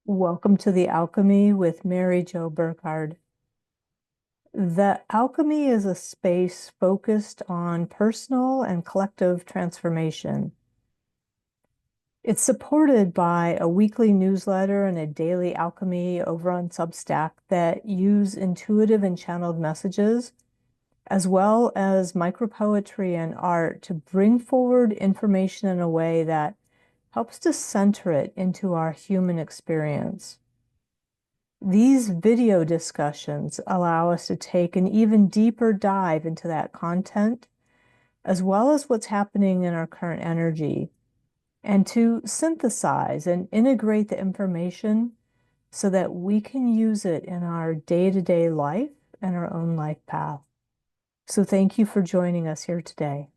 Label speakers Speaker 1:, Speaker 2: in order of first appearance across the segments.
Speaker 1: Welcome to the Alchemy with Mary Jo Burkhard. The Alchemy is a space focused on personal and collective transformation. It's supported by a weekly newsletter and a daily alchemy over on Substack that use intuitive and channeled messages, as well as micropoetry and art to bring forward information in a way that helps to center it into our human experience. These video discussions allow us to take an even deeper dive into that content, as well as what's happening in our current energy, and to synthesize and integrate the information so that we can use it in our day-to-day life and our own life path. So thank you for joining us here today.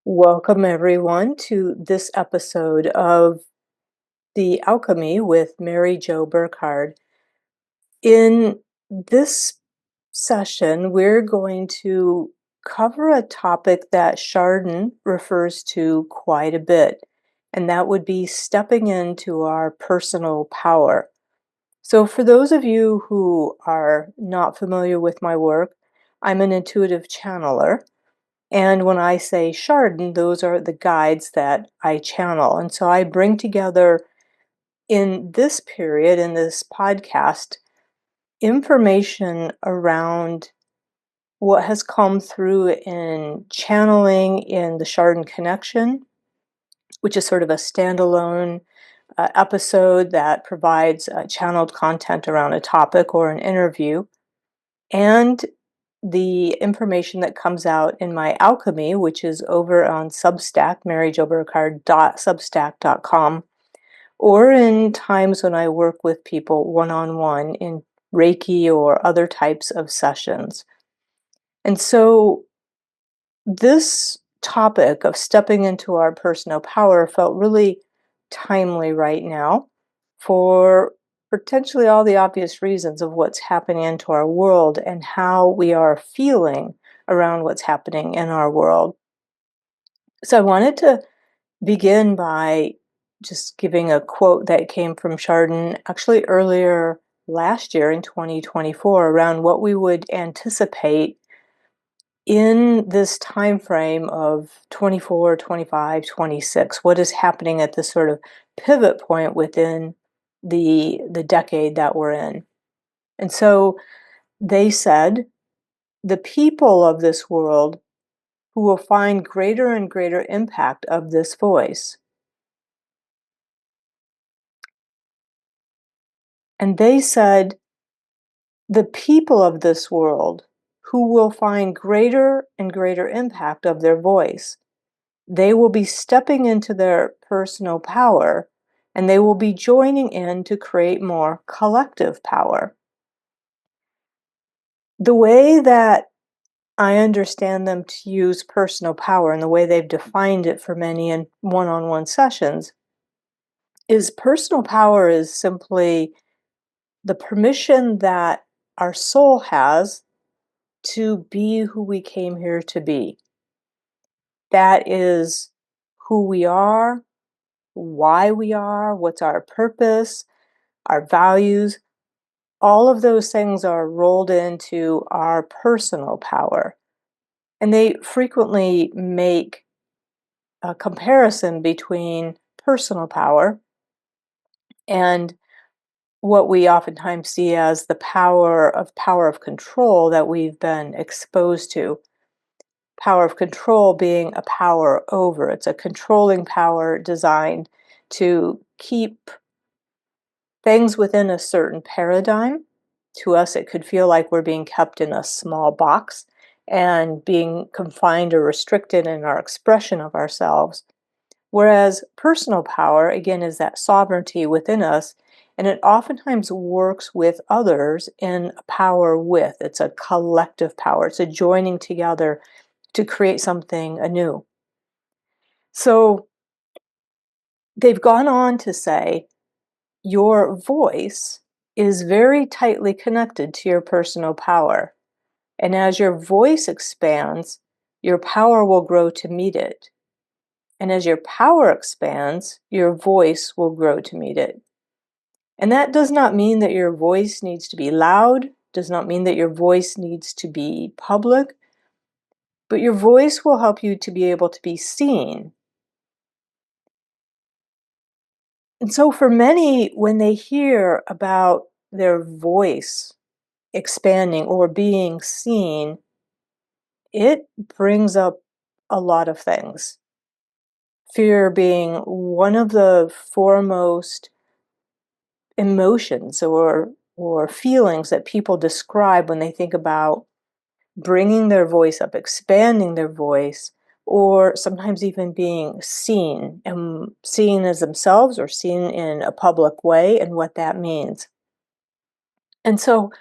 Speaker 1: Welcome everyone to this episode of The Alchemy with Mary Jo Burkhard. In this session, we're going to cover a topic that Chardin refers to quite a bit, and that would be stepping into our personal power. So for those of you who are not familiar with my work, I'm an intuitive channeler. And when I say Chardin, those are the guides that I channel. And so I bring together in this period, in this podcast, information around what has come through in channeling in the Chardin Connection, which is sort of a standalone episode that provides channeled content around a topic or an interview, and the information that comes out in my alchemy, which is over on Substack, maryjoburkhard.substack.com, or in times when I work with people one-on-one in Reiki or other types of sessions. And so this topic of stepping into our personal power felt really timely right now for potentially all the obvious reasons of what's happening into our world and how we are feeling around what's happening in our world. So I wanted to begin by just giving a quote that came from Chardin actually earlier last year in 2024 around what we would anticipate in this time frame of 24, 25, 26. What is happening at this sort of pivot point within the decade that we're in. And so they said, the people of this world who will find greater and greater impact of this voice. And they said, the people of this world who will find greater and greater impact of their voice. They will be stepping into their personal power, and they will be joining in to create more collective power. The way that I understand them to use personal power and the way they've defined it for many in one-on-one sessions is personal power is simply the permission that our soul has to be who we came here to be. That is who we are, why we are, what's our purpose, our values. All of those things are rolled into our personal power. And they frequently make a comparison between personal power and what we oftentimes see as the power of control that we've been exposed to. Power of control being a power over. It's a controlling power designed to keep things within a certain paradigm. To us, it could feel like we're being kept in a small box and being confined or restricted in our expression of ourselves. Whereas personal power, again, is that sovereignty within us, and it oftentimes works with others in a power with. It's a collective power. It's a joining together to create something anew. So they've gone on to say, your voice is very tightly connected to your personal power. And as your voice expands, your power will grow to meet it. And as your power expands, your voice will grow to meet it. And that does not mean that your voice needs to be loud, does not mean that your voice needs to be public, but your voice will help you to be able to be seen. And so for many, when they hear about their voice expanding or being seen, it brings up a lot of things. Fear being one of the foremost emotions or feelings that people describe when they think about bringing their voice up, expanding their voice, or sometimes even being seen and seen as themselves or seen in a public way and what that means. And so,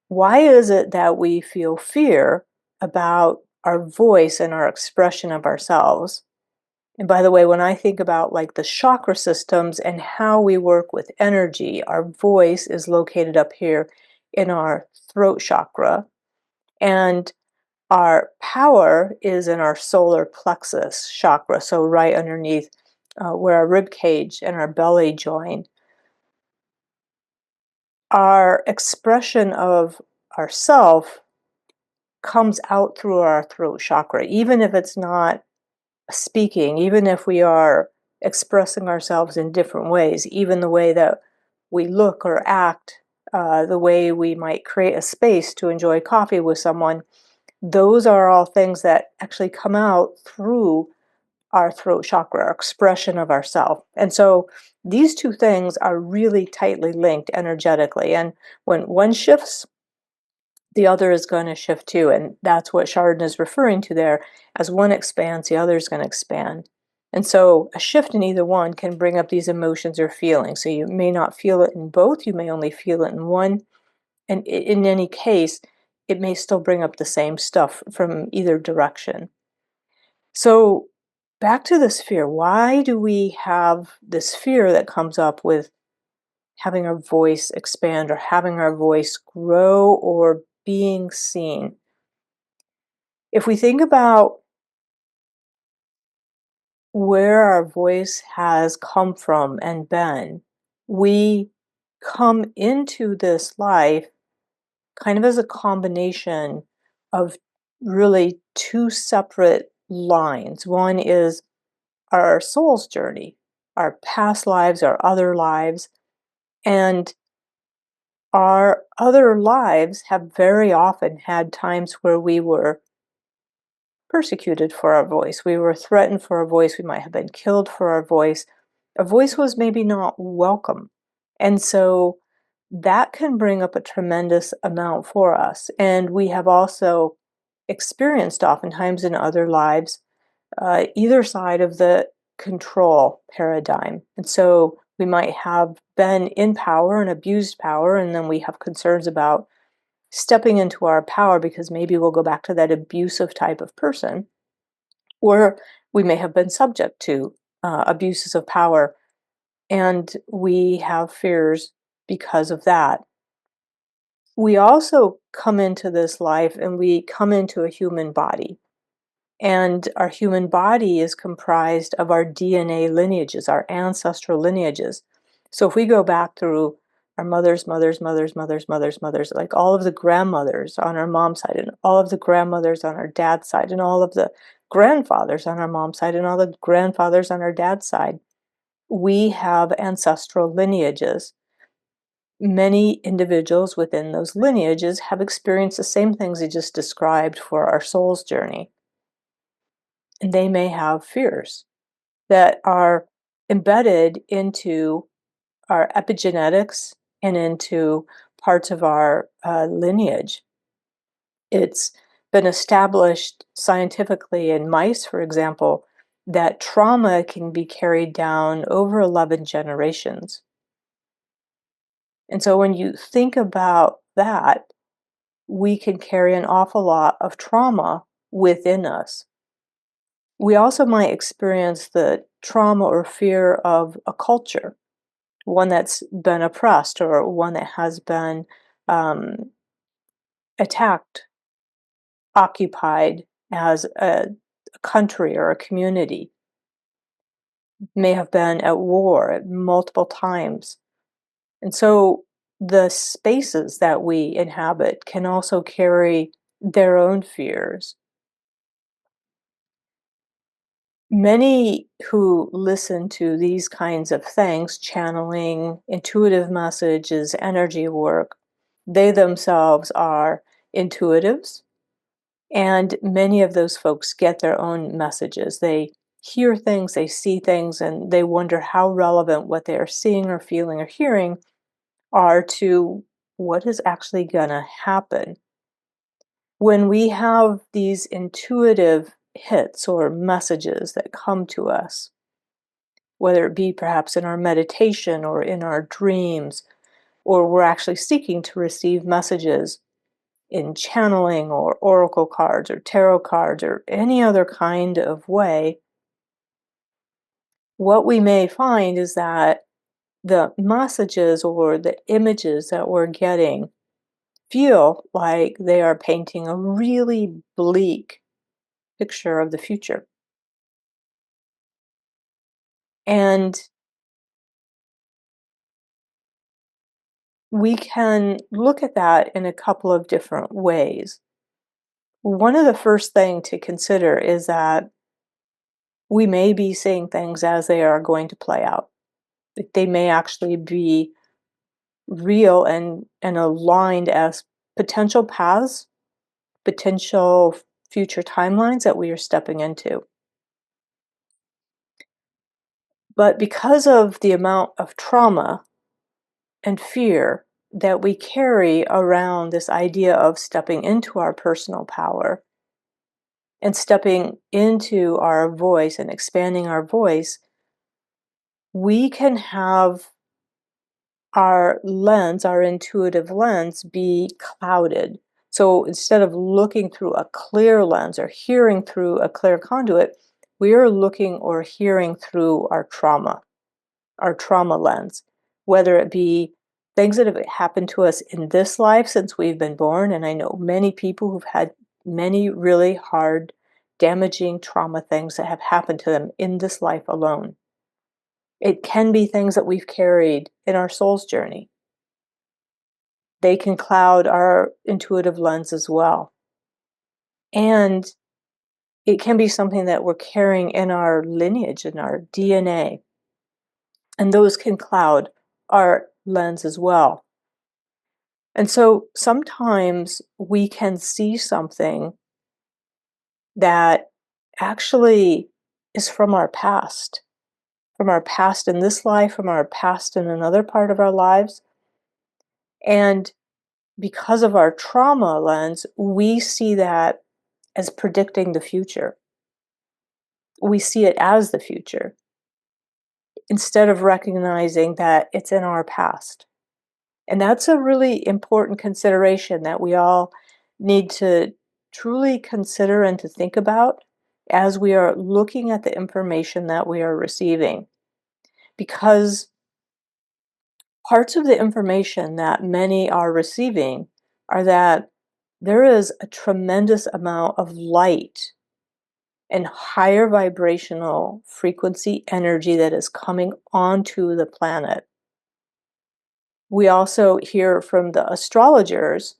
Speaker 1: why is it that we feel fear about our voice and our expression of ourselves? And by the way, when I think about like the chakra systems and how we work with energy, our voice is located up here in our throat chakra, and our power is in our solar plexus chakra, so right underneath where our rib cage and our belly join. Our expression of ourself comes out through our throat chakra, even if it's not speaking, even if we are expressing ourselves in different ways, even the way that we look or act, the way we might create a space to enjoy coffee with someone, those are all things that actually come out through our throat chakra, our expression of ourself. And so these two things are really tightly linked energetically. And when one shifts, the other is going to shift too. And that's what Chardin is referring to there. As one expands, the other is going to expand. And so a shift in either one can bring up these emotions or feelings. So you may not feel it in both, you may only feel it in one. And in any case, it may still bring up the same stuff from either direction. So back to this fear. Why do we have this fear that comes up with having our voice expand or having our voice grow or being seen? If we think about where our voice has come from and been, we come into this life kind of as a combination of really two separate lines. One is our soul's journey, our past lives, our other lives, and our other lives have very often had times where we were persecuted for our voice. We were threatened for our voice. We might have been killed for our voice. Our voice was maybe not welcome. And so that can bring up a tremendous amount for us. And we have also experienced oftentimes in other lives either side of the control paradigm. And so we might have been in power and abused power, and then we have concerns about stepping into our power because maybe we'll go back to that abusive type of person. Or we may have been subject to abuses of power, and we have fears because of that. We also come into this life and we come into a human body. And our human body is comprised of our DNA lineages, our ancestral lineages. So if we go back through our mothers, like all of the grandmothers on our mom's side, and all of the grandmothers on our dad's side, and all of the grandfathers on our mom's side, and all the grandfathers on our dad's side, we have ancestral lineages. Many individuals within those lineages have experienced the same things I just described for our soul's journey. And they may have fears that are embedded into our epigenetics and into parts of our lineage. It's been established scientifically in mice, for example, that trauma can be carried down over 11 generations. And so when you think about that, we can carry an awful lot of trauma within us. We also might experience the trauma or fear of a culture, one that's been oppressed or one that has been attacked, occupied as a country or a community. may have been at war at multiple times. And so the spaces that we inhabit can also carry their own fears. Many who listen to these kinds of things, channeling, intuitive messages, energy work, they themselves are intuitives. And many of those folks get their own messages. They hear things, they see things, and they wonder how relevant what they are seeing or feeling or hearing are to what is actually going to happen. When we have these intuitive hits or messages that come to us, whether it be perhaps in our meditation or in our dreams, or we're actually seeking to receive messages in channeling or oracle cards or tarot cards or any other kind of way, what we may find is that the messages or the images that we're getting feel like they are painting a really bleak picture of the future. And we can look at that in a couple of different ways. One of the first thing to consider is that we may be seeing things as they are going to play out. They may actually be real and aligned as potential paths, potential future timelines that we are stepping into. But because of the amount of trauma and fear that we carry around this idea of stepping into our personal power and stepping into our voice and expanding our voice, we can have our lens, our intuitive lens, be clouded. So instead of looking through a clear lens or hearing through a clear conduit, we are looking or hearing through our trauma lens, whether it be things that have happened to us in this life since we've been born. And I know many people who've had many really hard, damaging trauma things that have happened to them in this life alone. It can be things that we've carried in our soul's journey. They can cloud our intuitive lens as well. And it can be something that we're carrying in our lineage, in our DNA. And those can cloud our lens as well. And so sometimes we can see something that actually is from our past in this life, from our past in another part of our lives. And because of our trauma lens, we see that as predicting the future. We see it as the future instead of recognizing that it's in our past. And that's a really important consideration that we all need to truly consider and to think about as we are looking at the information that we are receiving. Because parts of the information that many are receiving are that there is a tremendous amount of light and higher vibrational frequency energy that is coming onto the planet. We also hear from the astrologers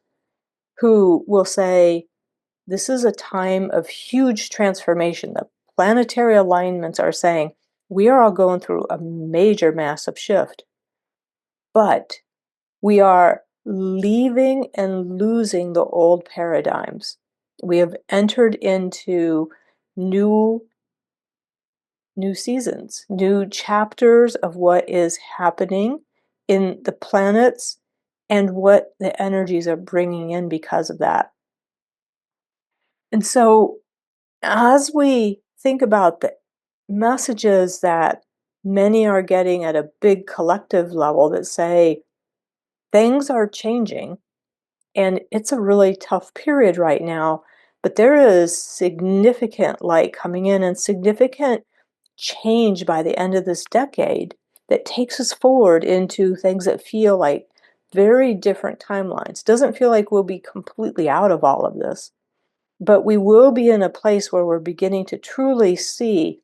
Speaker 1: who will say, this is a time of huge transformation. The planetary alignments are saying we are all going through a major, massive shift. But we are leaving and losing the old paradigms. We have entered into new seasons, new chapters of what is happening in the planets and what the energies are bringing in because of that. And so, as we think about the messages that many are getting at a big collective level that say things are changing and it's a really tough period right now, but there is significant light coming in and significant change by the end of this decade that takes us forward into things that feel like very different timelines. Doesn't feel like we'll be completely out of all of this, but we will be in a place where we're beginning to truly see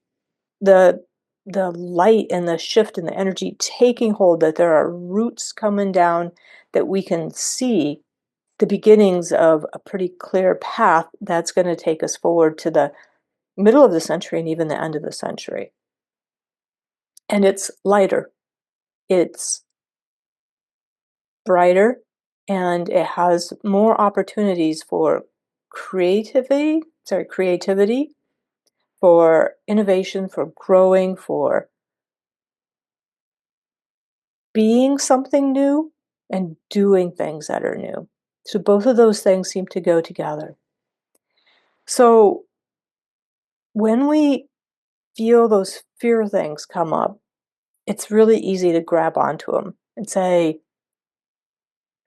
Speaker 1: the the light and the shift and the energy taking hold, that there are roots coming down, that we can see the beginnings of a pretty clear path that's going to take us forward to the middle of the century and even the end of the century. And it's lighter, it's brighter, and it has more opportunities for creativity, for innovation, for growing, for being something new and doing things that are new. So both of those things seem to go together. So when we feel those fear things come up, it's really easy to grab onto them and say,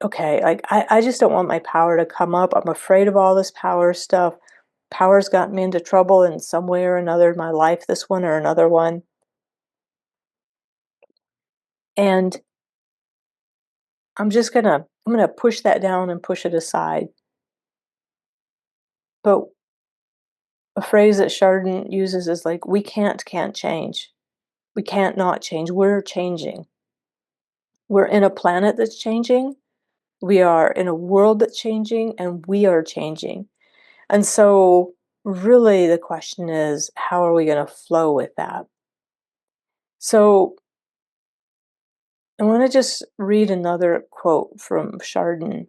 Speaker 1: okay, like I just don't want my power to come up. I'm afraid of all this power stuff. Power's gotten me into trouble in some way or another in my life, this one or another one. And I'm gonna push that down and push it aside. But a phrase that Chardin uses is like, we can't change. We can't not change. We're changing. We're in a planet that's changing. We are in a world that's changing, and we are changing. And so really the question is, how are we going to flow with that? So I want to just read another quote from Chardin.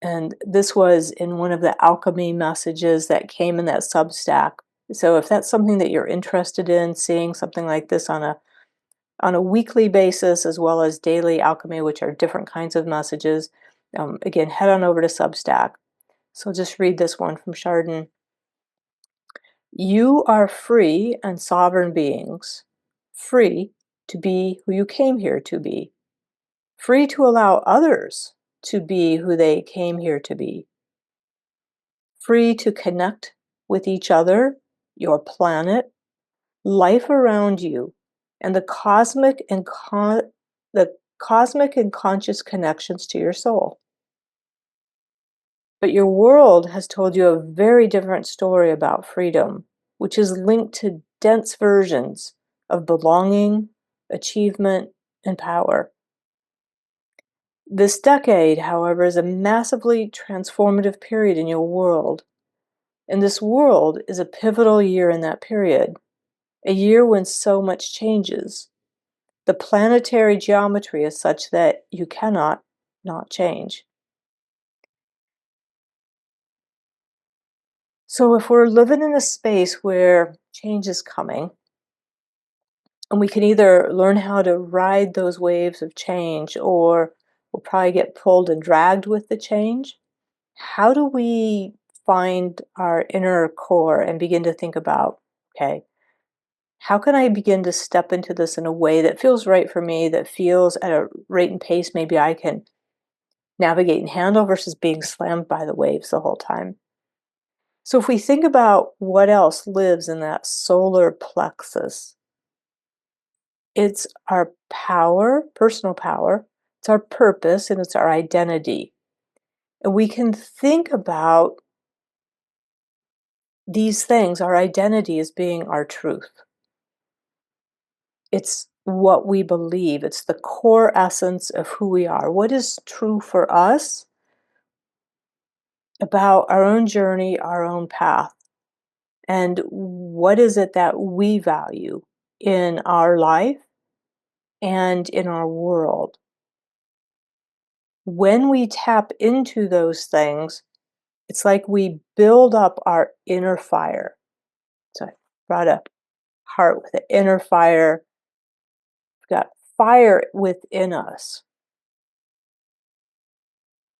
Speaker 1: And this was in one of the alchemy messages that came in that Substack. So if that's something that you're interested in, seeing something like this on a weekly basis as well as daily alchemy, which are different kinds of messages, again, head on over to Substack. So I'll just read this one from Chardin. You are free and sovereign beings, free to be who you came here to be, free to allow others to be who they came here to be, free to connect with each other, your planet, life around you, and the cosmic and conscious connections to your soul. But your world has told you a very different story about freedom, which is linked to dense versions of belonging, achievement, and power. This decade, however, is a massively transformative period in your world. And this world is a pivotal year in that period, a year when so much changes. The planetary geometry is such that you cannot not change. So if we're living in a space where change is coming, and we can either learn how to ride those waves of change, or we'll probably get pulled and dragged with the change, how do we find our inner core and begin to think about, okay, how can I begin to step into this in a way that feels right for me, that feels at a rate and pace maybe I can navigate and handle versus being slammed by the waves the whole time? So if we think about what else lives in that solar plexus, it's our power, personal power, it's our purpose, and it's our identity. And we can think about these things, our identity, as being our truth. It's what we believe. It's the core essence of who we are. What is true for us about our own journey, our own path? And what is it that we value in our life and in our world? When we tap into those things, it's like we build up our inner fire. So I brought a heart with an inner fire. We've got fire within us.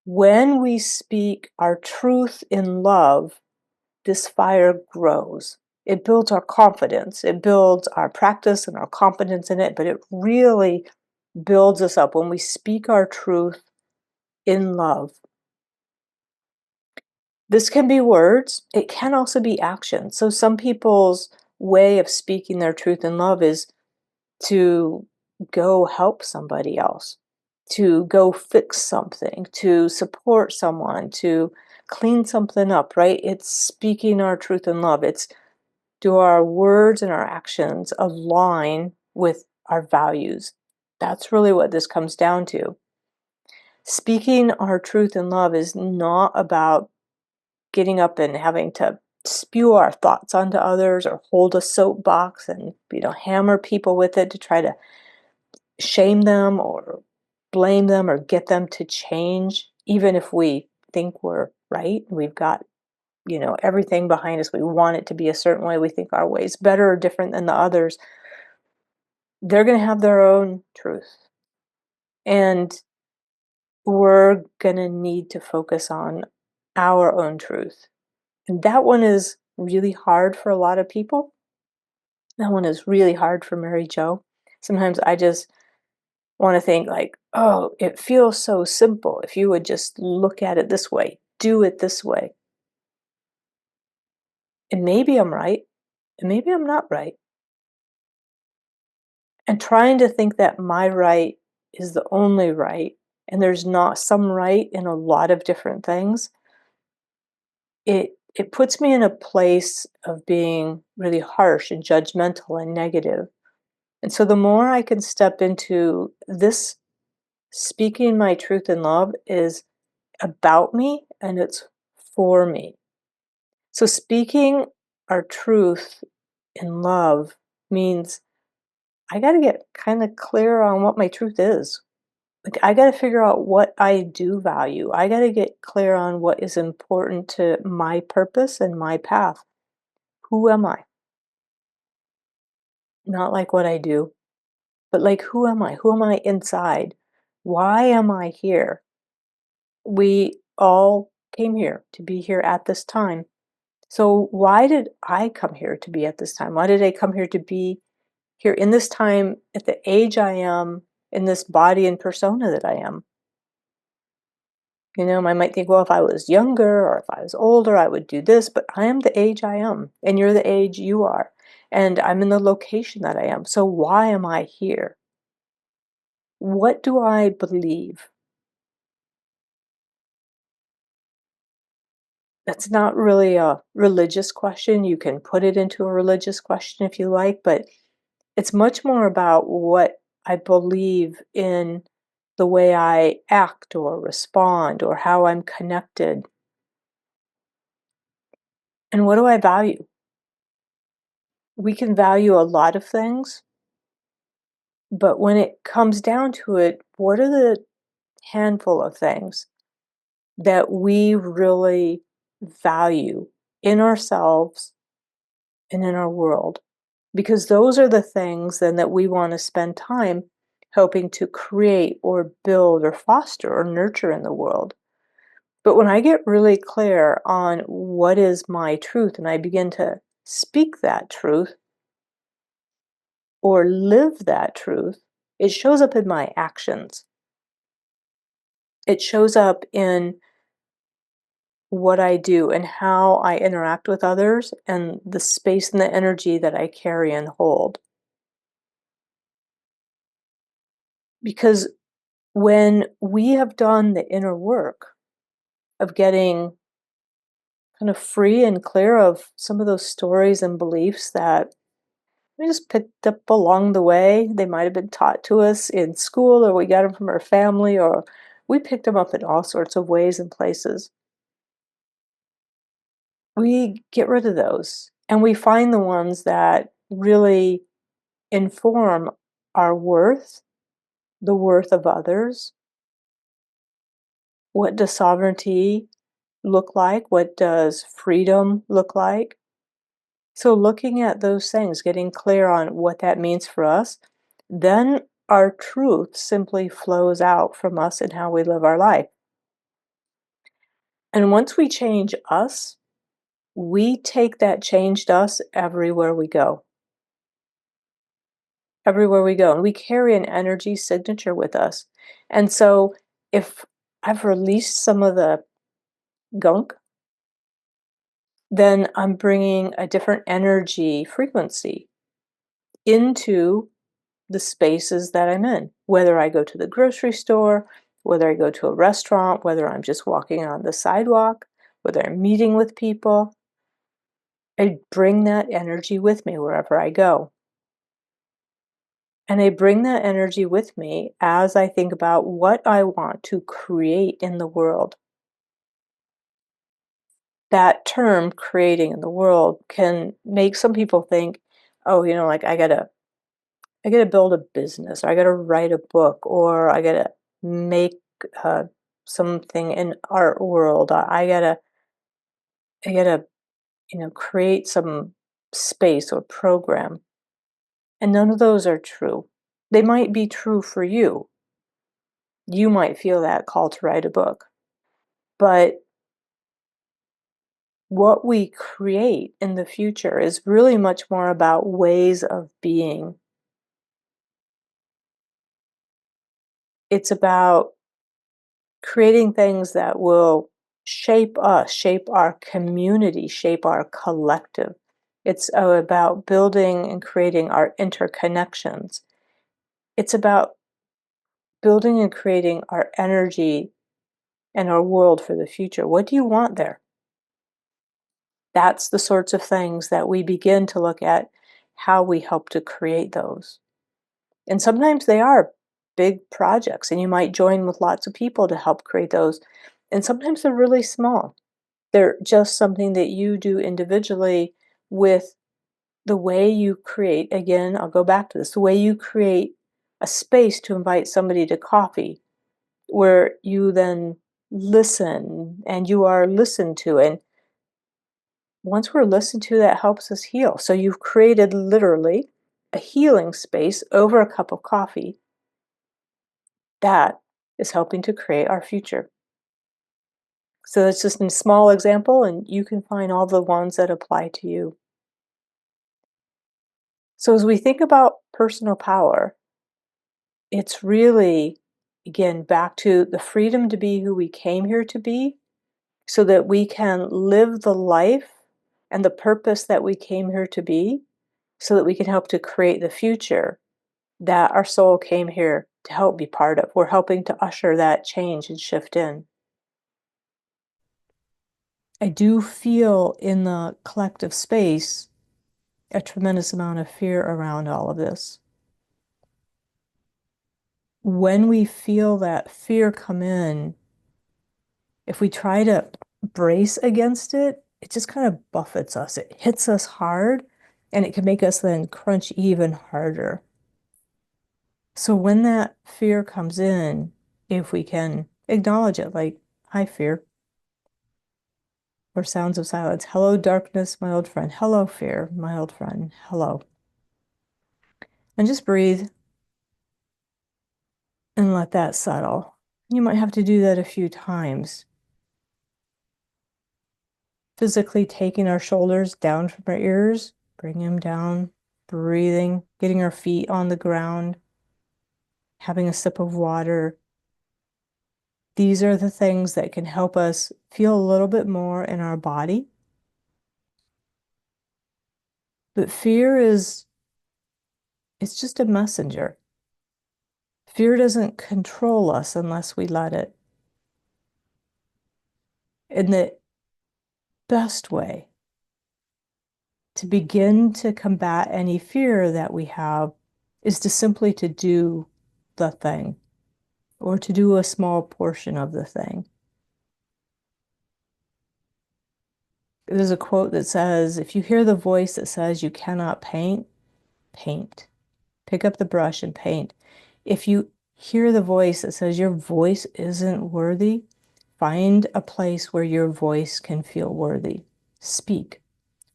Speaker 1: When we speak our truth in love, this fire grows. It builds our confidence. It builds our practice and our confidence in it, but it really builds us up when we speak our truth in love. This can be words. It can also be action. So some people's way of speaking their truth in love is to go help somebody else, to go fix something, to support someone, to clean something up, right? It's speaking our truth in love. It's Do our words and our actions align with our values? That's really what this comes down to. Speaking our truth in love is not about getting up and having to spew our thoughts onto others or hold a soapbox and hammer people with it to try to shame them or blame them or get them to change, even if we think we're right. We've got everything behind us. We want it to be a certain way. We think our way is better or different than the others. They're going to have their own truth. And we're going to need to focus on our own truth. And that one is really hard for a lot of people. That one is really hard for Mary Jo. Sometimes I just want to think like, oh, it feels so simple. If you would just look at it this way, do it this way. And maybe I'm right, and maybe I'm not right. And trying to think that my right is the only right, and there's not some right in a lot of different things, it puts me in a place of being really harsh and judgmental and negative. And so the more I can step into this, speaking my truth in love is about me and it's for me. So speaking our truth in love means I got to get kind of clear on what my truth is. Like, I got to figure out what I do value. I got to get clear on what is important to my purpose and my path. Who am I? Not like what I do, but like, who am I? Who am I inside? Why am I here? We all came here to be here at this time. So why did I come here to be at this time? Why did I come here to be here in this time, at the age I am, in this body and persona that I am? I might think, well, if I was younger or if I was older, I would do this, but I am the age I am, and you're the age you are, and I'm in the location that I am. So why am I here? What do I believe? That's not really a religious question. You can put it into a religious question if you like, but it's much more about what I believe in the way I act or respond or how I'm connected. And what do I value? We can value a lot of things, but when it comes down to it, what are the handful of things that we really value in ourselves and in our world? Because those are the things then that we want to spend time helping to create or build or foster or nurture in the world. But when I get really clear on what is my truth and I begin to speak that truth or live that truth, it shows up in my actions. It shows up in what I do and how I interact with others and the space and the energy that I carry and hold. Because when we have done the inner work of getting kind of free and clear of some of those stories and beliefs that we just picked up along the way, they might have been taught to us in school, or we got them from our family, or we picked them up in all sorts of ways and places. We get rid of those and we find the ones that really inform our worth, the worth of others. What does sovereignty look like? What does freedom look like? So, looking at those things, getting clear on what that means for us, then our truth simply flows out from us and how we live our life. And once we change us, we take that changed us everywhere we go. Everywhere we go. And we carry an energy signature with us. And so, if I've released some of the gunk, then I'm bringing a different energy frequency into the spaces that I'm in, whether I go to the grocery store, whether I go to a restaurant, whether I'm just walking on the sidewalk, whether I'm meeting with people. I bring that energy with me wherever I go. And I bring that energy with me as I think about what I want to create in the world. That term, creating in the world, can make some people think, oh, like I gotta build a business, or I gotta write a book, or I gotta make uh, something in art world. I gotta, create some space or program. And none of those are true. They might be true for you. You might feel that call to write a book. But what we create in the future is really much more about ways of being. It's about creating things that will shape us, shape our community, shape our collective. It's about building and creating our interconnections. It's about building and creating our energy and our world for the future. What do you want there? That's the sorts of things that we begin to look at how we help to create those. And sometimes they are big projects, and you might join with lots of people to help create those. And sometimes they're really small. They're just something that you do individually with the way you create. Again, I'll go back to this, the way you create a space to invite somebody to coffee, where you then listen and you are listened to. And once we're listened to, that helps us heal. So you've created literally a healing space over a cup of coffee. That is helping to create our future. So that's just a small example, and you can find all the ones that apply to you. So as we think about personal power, it's really, again, back to the freedom to be who we came here to be, so that we can live the life and the purpose that we came here to be, so that we can help to create the future that our soul came here to help be part of. We're helping to usher that change and shift in. I do feel in the collective space a tremendous amount of fear around all of this. When we feel that fear come in, if we try to brace against it, it just kind of buffets us. It hits us hard, and it can make us then crunch even harder. So when that fear comes in, if we can acknowledge it, like, hi, fear, or sounds of silence. Hello, darkness, my old friend. Hello, fear, my old friend. Hello. And just breathe and let that settle. You might have to do that a few times. Physically taking our shoulders down from our ears, bringing them down, breathing, getting our feet on the ground, having a sip of water. These are the things that can help us feel a little bit more in our body. But fear it's just a messenger. Fear doesn't control us unless we let it. And the best way to begin to combat any fear that we have is to simply to do the thing, or to do a small portion of the thing. There's a quote that says, if you hear the voice that says you cannot paint, paint. Pick up the brush and paint. If you hear the voice that says your voice isn't worthy, find a place where your voice can feel worthy. Speak,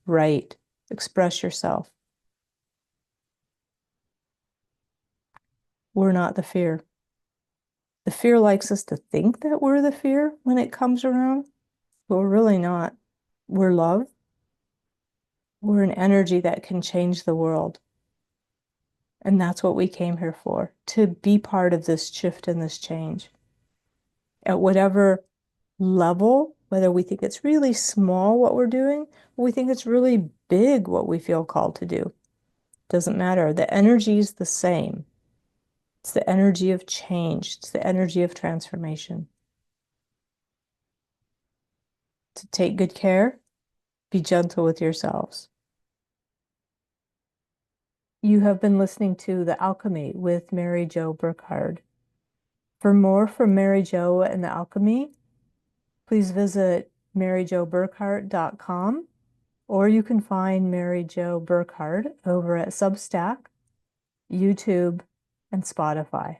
Speaker 1: write, express yourself. We're not the fear. The fear likes us to think that we're the fear when it comes around, but we're really not. We're love. We're an energy that can change the world. And that's what we came here for, to be part of this shift and this change. At whatever level, whether we think it's really small what we're doing, or we think it's really big what we feel called to do, doesn't matter. The energy is the same. It's the energy of change. It's the energy of transformation. To take good care Be gentle with yourselves. You have been listening to The Alchemy with Mary Jo Burkhard. For more from Mary Jo and The Alchemy, please visit maryjoburkhart.com, or you can find Mary Jo Burkhard over at Substack, YouTube, and Spotify.